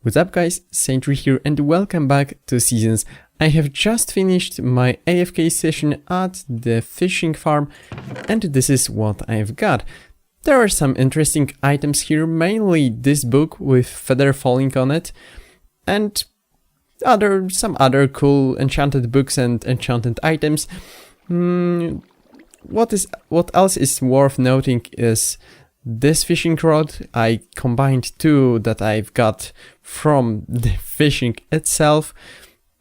What's up guys, SaneTree here and welcome back to Seasons. I have just finished my AFK session at the fishing farm and this is what I've got. There are some interesting items here, mainly this book with feather falling on it and some other cool enchanted books and enchanted items. What else is worth noting is this fishing rod. I combined two that I've got from the fishing itself.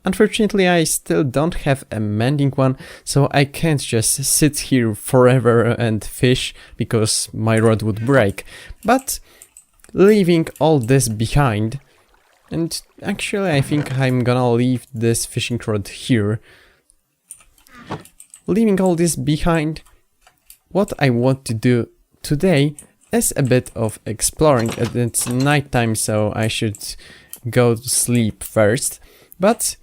Unfortunately, I still don't have a mending one, so I can't just sit here forever and fish because my rod would break. But leaving all this behind, and actually I think I'm gonna leave this fishing rod here. Leaving all this behind, what I want to do today is a bit of exploring. It's nighttime, so I should go to sleep first. But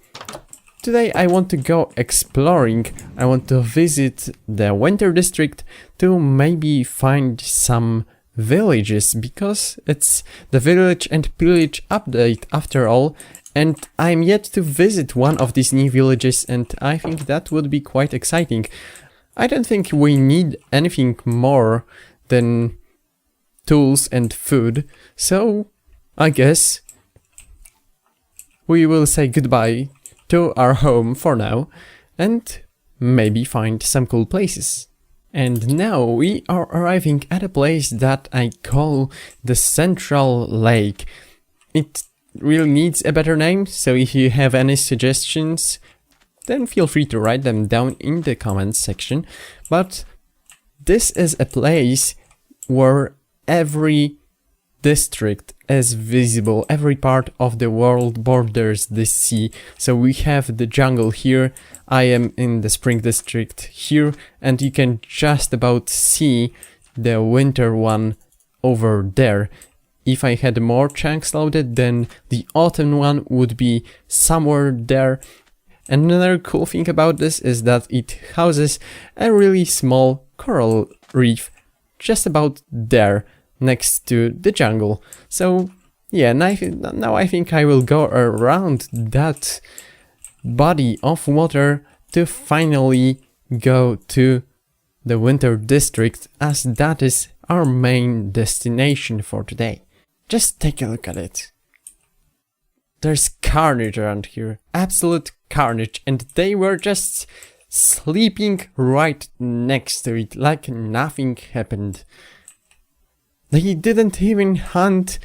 today I want to go exploring. I want to visit the winter district to maybe find some villages, because it's the village and pillage update after all. And I'm yet to visit one of these new villages, and I think that would be quite exciting. I don't think we need anything more than tools and food, so I guess we will say goodbye to our home for now and maybe find some cool places. And now we are arriving at a place that I call the Central Lake. It really needs a better name, so if you have any suggestions, then feel free to write them down in the comments section. But this is a place where every district is visible, every part of the world borders the sea. So we have the jungle here, I am in the spring district here, and you can just about see the winter one over there. If I had more chunks loaded, then the autumn one would be somewhere there. And another cool thing about this is that it houses a really small coral reef just about there, next to the jungle. So yeah, now I think I will go around that body of water to finally go to the winter district, as that is our main destination for today. Just take a look at it. There's carnage around here, absolute carnage, and they were just sleeping right next to it like nothing happened. They didn't even hunt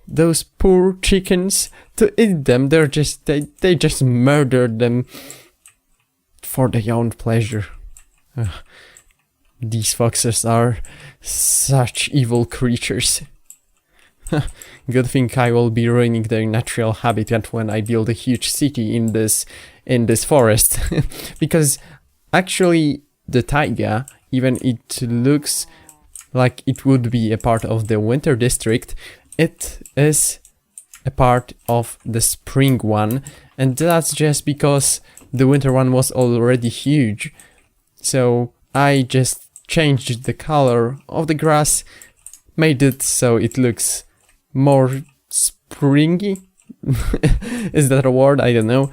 those poor chickens to eat them. They just murdered them for their own pleasure. These foxes are such evil creatures. Good thing I will be ruining their natural habitat when I build a huge city in this forest. Because actually the taiga, even it looks like it would be a part of the winter district, it is a part of the spring one, and that's just because the winter one was already huge. So I just changed the color of the grass, made it so it looks more springy. Is that a word? I don't know.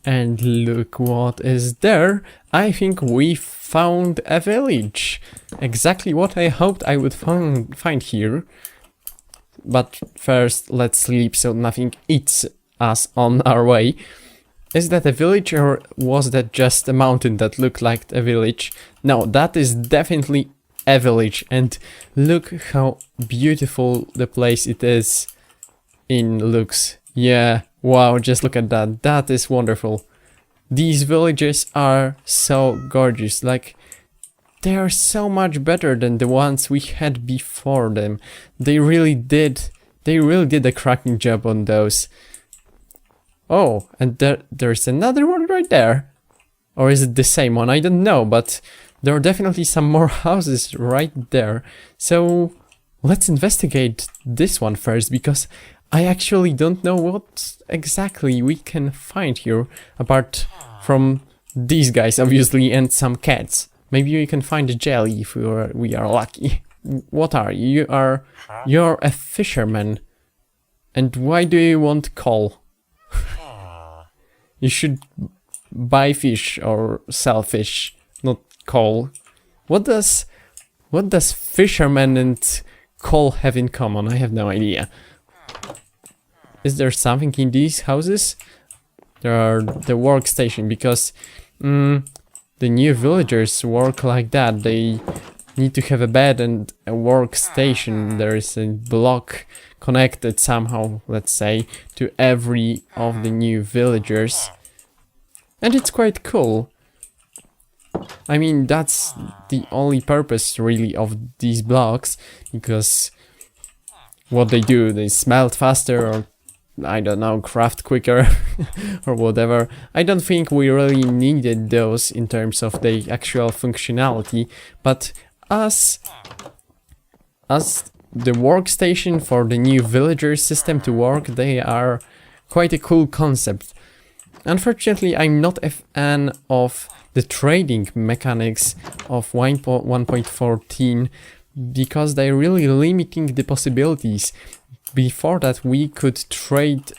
And look what is there. I think we found a village. Exactly what I hoped I would find here. But first, let's sleep so nothing eats us on our way. Is that a village, or was that just a mountain that looked like a village? No, that is definitely a village. And look how beautiful the place it is in looks. Yeah, wow, just look at that. That is wonderful. These villages are so gorgeous. Like, they are so much better than the ones we had before them. They really did a cracking job on those. Oh, and there's another one right there. Or is it the same one? I don't know, but there are definitely some more houses right there. So let's investigate this one first, because I actually don't know what exactly we can find here, apart from these guys, obviously, and some cats. Maybe we can find a jelly if we are lucky. What are you? You're a fisherman. And why do you want coal? You should buy fish or sell fish, not coal. What does fisherman and coal have in common? I have no idea. Is there something in these houses? There are the workstation, because the new villagers work like that. They need to have a bed and a workstation. There is a block connected somehow, let's say, to every of the new villagers. And it's quite cool. I mean, that's the only purpose really of these blocks, because what they do, they smelt faster, or I don't know, craft quicker or whatever. I don't think we really needed those in terms of the actual functionality, but as the workstation for the new villager system to work, they are quite a cool concept. Unfortunately, I'm not a fan of the trading mechanics of 1.14 because they're really limiting the possibilities. Before that, we could trade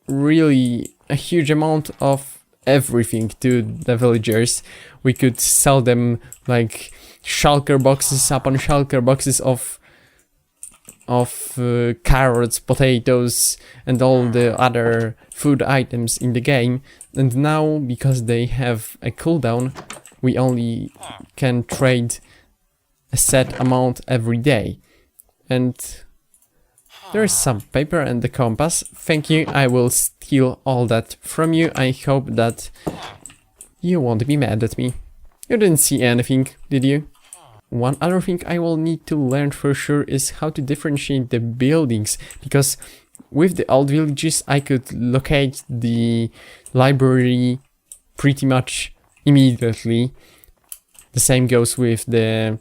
really a huge amount of everything to the villagers. We could sell them like shulker boxes upon shulker boxes of carrots, potatoes, and all the other food items in the game. And now, because they have a cooldown, we only can trade a set amount every day. And there is some paper and the compass. Thank you, I will steal all that from you. I hope that you won't be mad at me. You didn't see anything, did you? One other thing I will need to learn for sure is how to differentiate the buildings, because with the old villages I could locate the library pretty much immediately. The same goes with the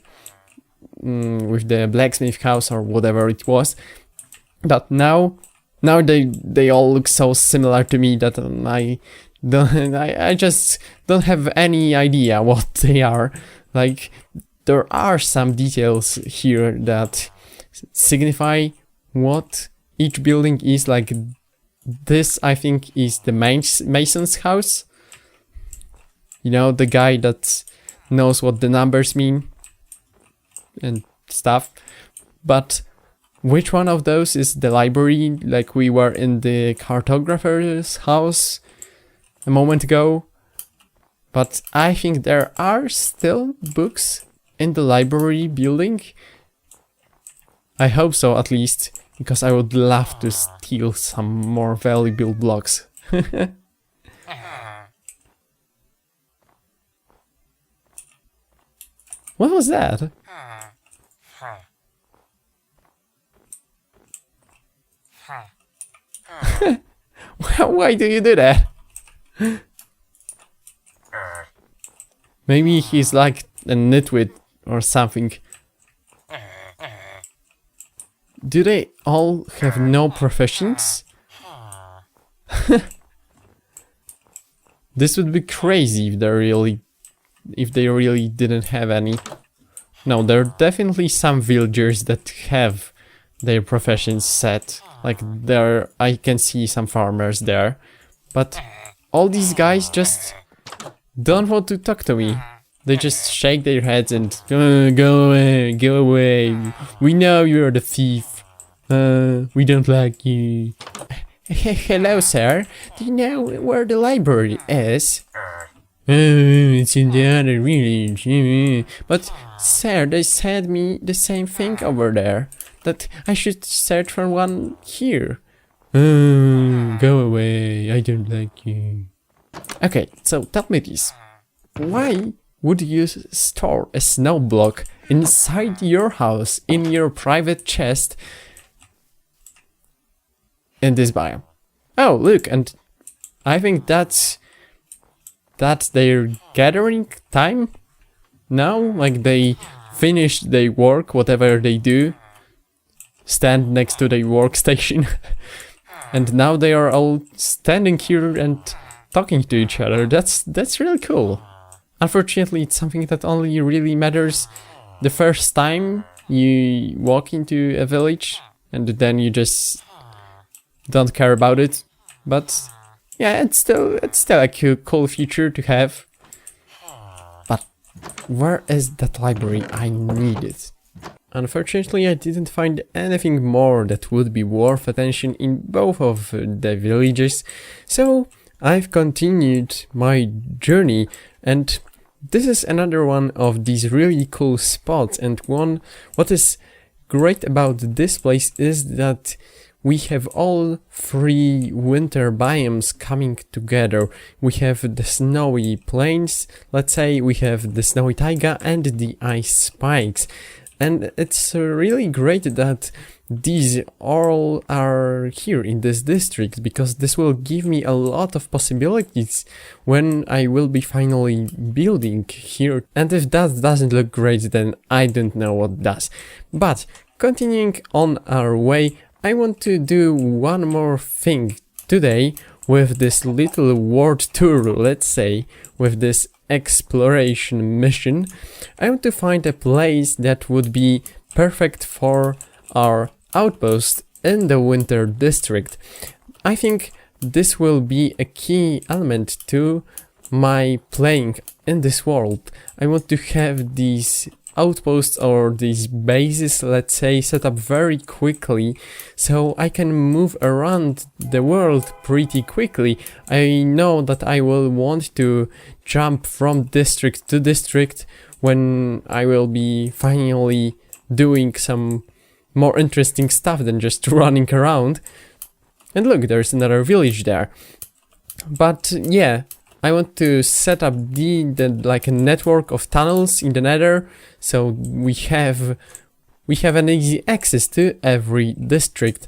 blacksmith house or whatever it was. But now they all look so similar to me that I just don't have any idea what they are. Like, there are some details here that signify what each building is. Like this, I think, is the mason's house. You know, the guy that knows what the numbers mean and stuff. But which one of those is the library, like we were in the cartographer's house a moment ago? But I think there are still books in the library building. I hope so, at least, because I would love to steal some more valuable blocks. What was that? Why do you do that? Maybe he's like a nitwit or something. Do they all have no professions? This would be crazy if they really didn't have any. No, there are definitely some villagers that have their professions set. Like I can see some farmers there, but all these guys just don't want to talk to me. They just shake their heads and go away. We know you're the thief. We don't like you. Hello, sir. Do you know where the library is? It's in the other village. But, sir, they said me the same thing over there. That I should search for one here. Go away. I don't like you. Okay, so tell me this. Why would you store a snow block inside your house, in your private chest, in this biome? Oh, look, and I think that's their gathering time now. Like, they finish their work, whatever they do, stand next to their workstation, and now they are all standing here and talking to each other. That's really cool. Unfortunately, it's something that only really matters the first time you walk into a village, and then you just don't care about it. But yeah, it's still a cool feature to have. But where is that library? I need it. Unfortunately, I didn't find anything more that would be worth attention in both of the villages, so I've continued my journey, and this is another one of these really cool spots. And what is great about this place is that we have all three winter biomes coming together. We have the snowy plains, let's say, we have the snowy taiga and the ice spikes. And it's really great that these all are here in this district, because this will give me a lot of possibilities when I will be finally building here. And if that doesn't look great, then I don't know what does. But continuing on our way, I want to do one more thing today with this little world tour, let's say, with this exploration mission. I want to find a place that would be perfect for our outpost in the winter district. I think this will be a key element to my playing in this world. I want to have these outposts or these bases, let's say, set up very quickly, so I can move around the world pretty quickly. I know that I will want to jump from district to district when I will be finally doing some more interesting stuff than just running around. And look, there's another village there. But yeah, I want to set up like a network of tunnels in the nether, so we have an easy access to every district.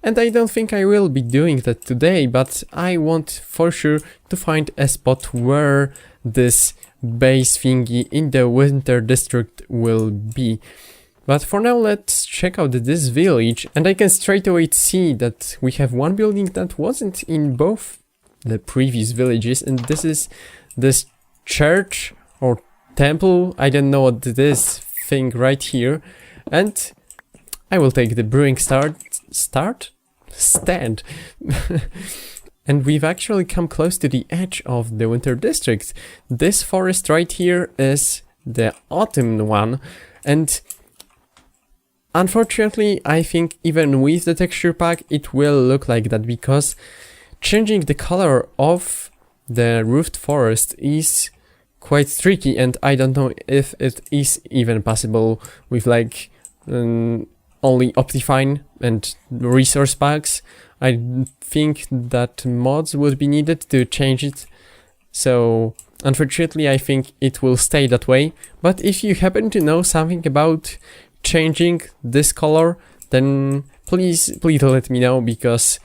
And I don't think I will be doing that today, but I want for sure to find a spot where this base thingy in the winter district will be. But for now, let's check out this village, and I can straight away see that we have one building that wasn't in both the previous villages, and this is this church or temple, I don't know what this thing right here. And I will take the brewing stand. And we've actually come close to the edge of the winter district. This forest right here is the autumn one, and unfortunately I think even with the texture pack it will look like that, because changing the color of the roofed forest is quite tricky, and I don't know if it is even possible with like only Optifine and resource packs. I think that mods would be needed to change it, so unfortunately I think it will stay that way. But if you happen to know something about changing this color, then please let me know, because,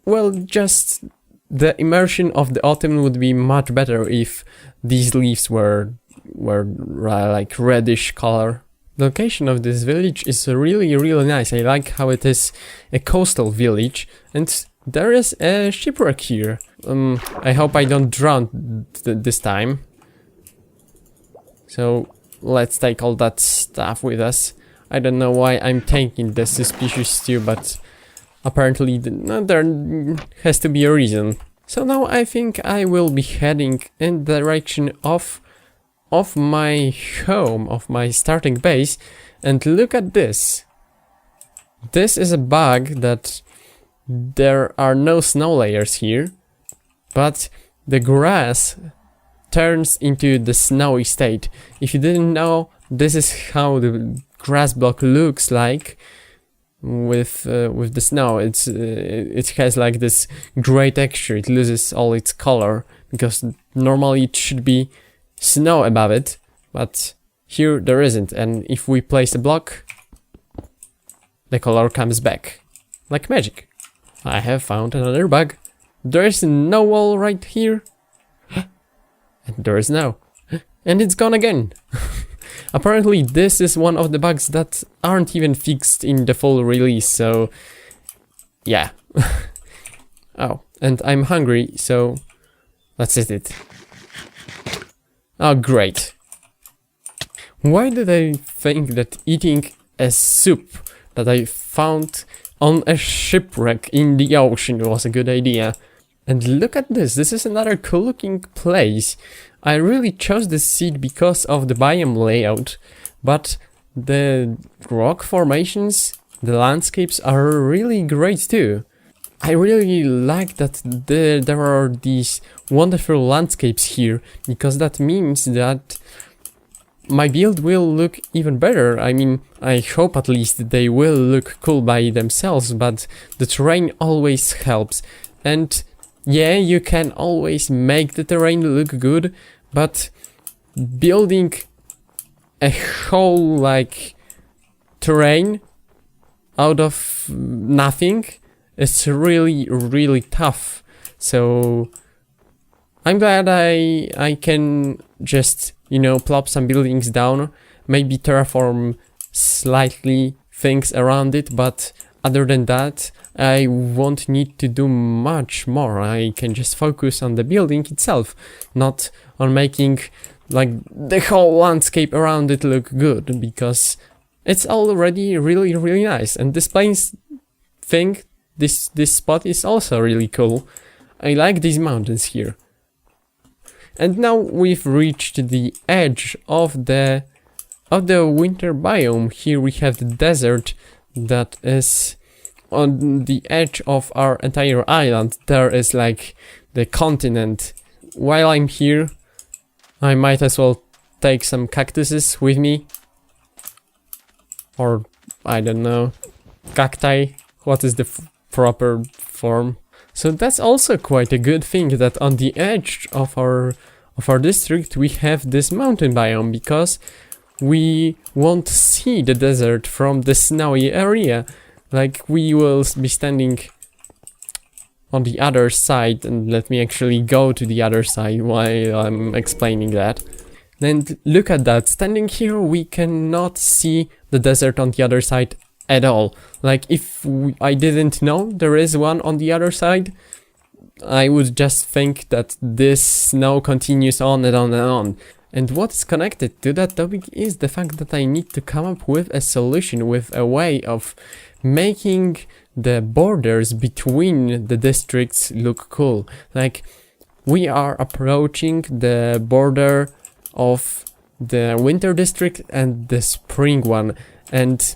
well, just the immersion of the autumn would be much better if these leaves were like reddish color. The location of this village is really nice. I like how it is a coastal village, and there is a shipwreck here. I hope I don't drown this time. So let's take all that stuff with us. I don't know why I'm taking the suspicious stew, but apparently there has to be a reason. So now I think I will be heading in the direction of my home, of my starting base, and look at this. This is a bug that there are no snow layers here, but the grass turns into the snowy state. If you didn't know, this is how the grass block looks like with the snow. It has like this gray texture. It loses all its color, because normally it should be snow above it, but here there isn't. And if we place a block, the color comes back like magic. I have found another bug. There is no wall right here, and there is now, and it's gone again. Apparently this is one of the bugs that aren't even fixed in the full release, so yeah. Oh, and I'm hungry, so let's eat it. Oh, great. Why did I think that eating a soup that I found on a shipwreck in the ocean was a good idea. And look at this, this is another cool looking place. I really chose this seed because of the biome layout, but the rock formations, the landscapes are really great too. I really like that there are these wonderful landscapes here, because that means that my build will look even better. I mean, I hope at least they will look cool by themselves, but the terrain always helps. And yeah, you can always make the terrain look good, but building a whole, like, terrain out of nothing is really, really tough. So I'm glad I can just, you know, plop some buildings down, maybe terraform slightly things around it, but other than that, I won't need to do much more. I can just focus on the building itself, not on making, like, the whole landscape around it look good, because it's already really, really nice. And this plains thing, this spot is also really cool. I like these mountains here. And now we've reached the edge of the winter biome. Here we have the desert that is on the edge of our entire island. There is like the continent. While I'm here, I might as well take some cactuses with me. Or, I don't know, cacti. What is the proper form? So that's also quite a good thing, that on the edge of our district we have this mountain biome, because we won't see the desert from the snowy area. Like, we will be standing on the other side, and let me actually go to the other side while I'm explaining that. And look at that, standing here we cannot see the desert on the other side at all. Like, if I didn't know there is one on the other side, I would just think that this snow continues on and on and on. And what's connected to that topic is the fact that I need to come up with a solution, with a way of making the borders between the districts look cool. Like, we are approaching the border of the winter district and the spring one, and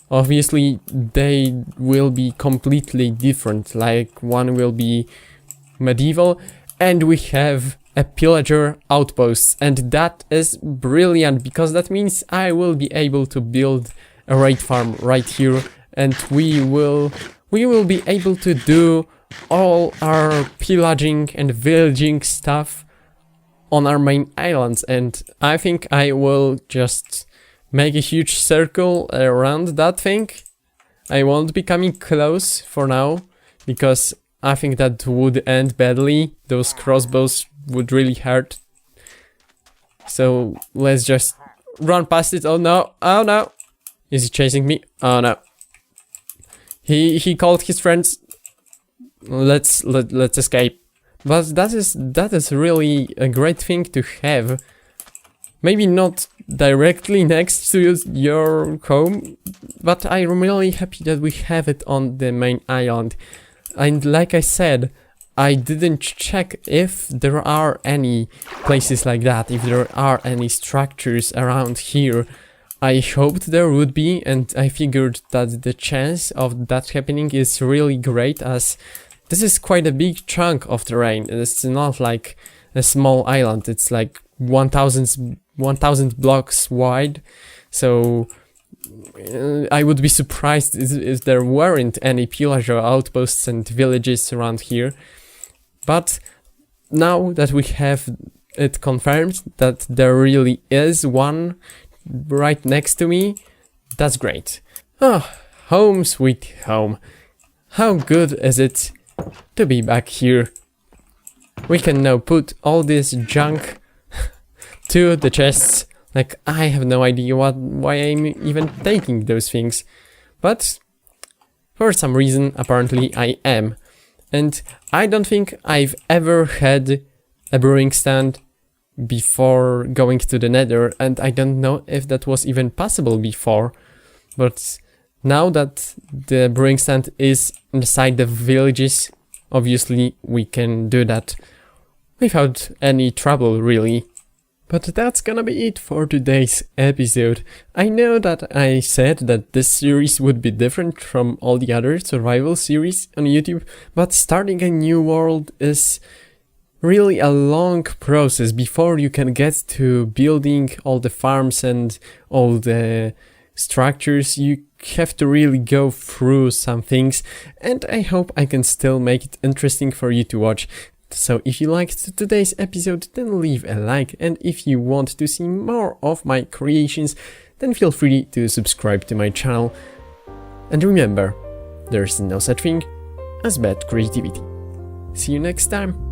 obviously they will be completely different. Like, one will be medieval, and we have a pillager outpost, and that is brilliant, because that means I will be able to build a raid farm right here, and we will be able to do all our pillaging and villaging stuff on our main islands. And I think I will just make a huge circle around that thing. I won't be coming close for now, because I think that would end badly. Those crossbows would really hurt. So let's just run past it. Oh no, oh no. Is he chasing me? Oh no. He called his friends. Let's escape. But that is really a great thing to have. Maybe not directly next to your home, but I'm really happy that we have it on the main island. And like I said, I didn't check if there are any places like that, if there are any structures around here. I hoped there would be, and I figured that the chance of that happening is really great, as this is quite a big chunk of terrain. It's not like a small island, it's like 1000 blocks wide. So I would be surprised if there weren't any pillager outposts and villages around here. But now that we have it confirmed that there really is one right next to me, that's great. Oh, home sweet home. How good is it to be back here? We can now put all this junk to the chests. Like, I have no idea why I'm even taking those things, but for some reason apparently I am. And I don't think I've ever had a brewing stand before going to the Nether, and I don't know if that was even possible before, but Now that the brewing stand is inside the villages, obviously we can do that without any trouble, really. But that's gonna be it for today's episode. I know that I said that this series would be different from all the other survival series on YouTube, but starting a new world is really a long process before you can get to building all the farms and all the structures. You have to really go through some things, and I hope I can still make it interesting for you to watch. So if you liked today's episode, then leave a like, and if you want to see more of my creations, then feel free to subscribe to my channel. And remember, there's no such thing as bad creativity. See you next time.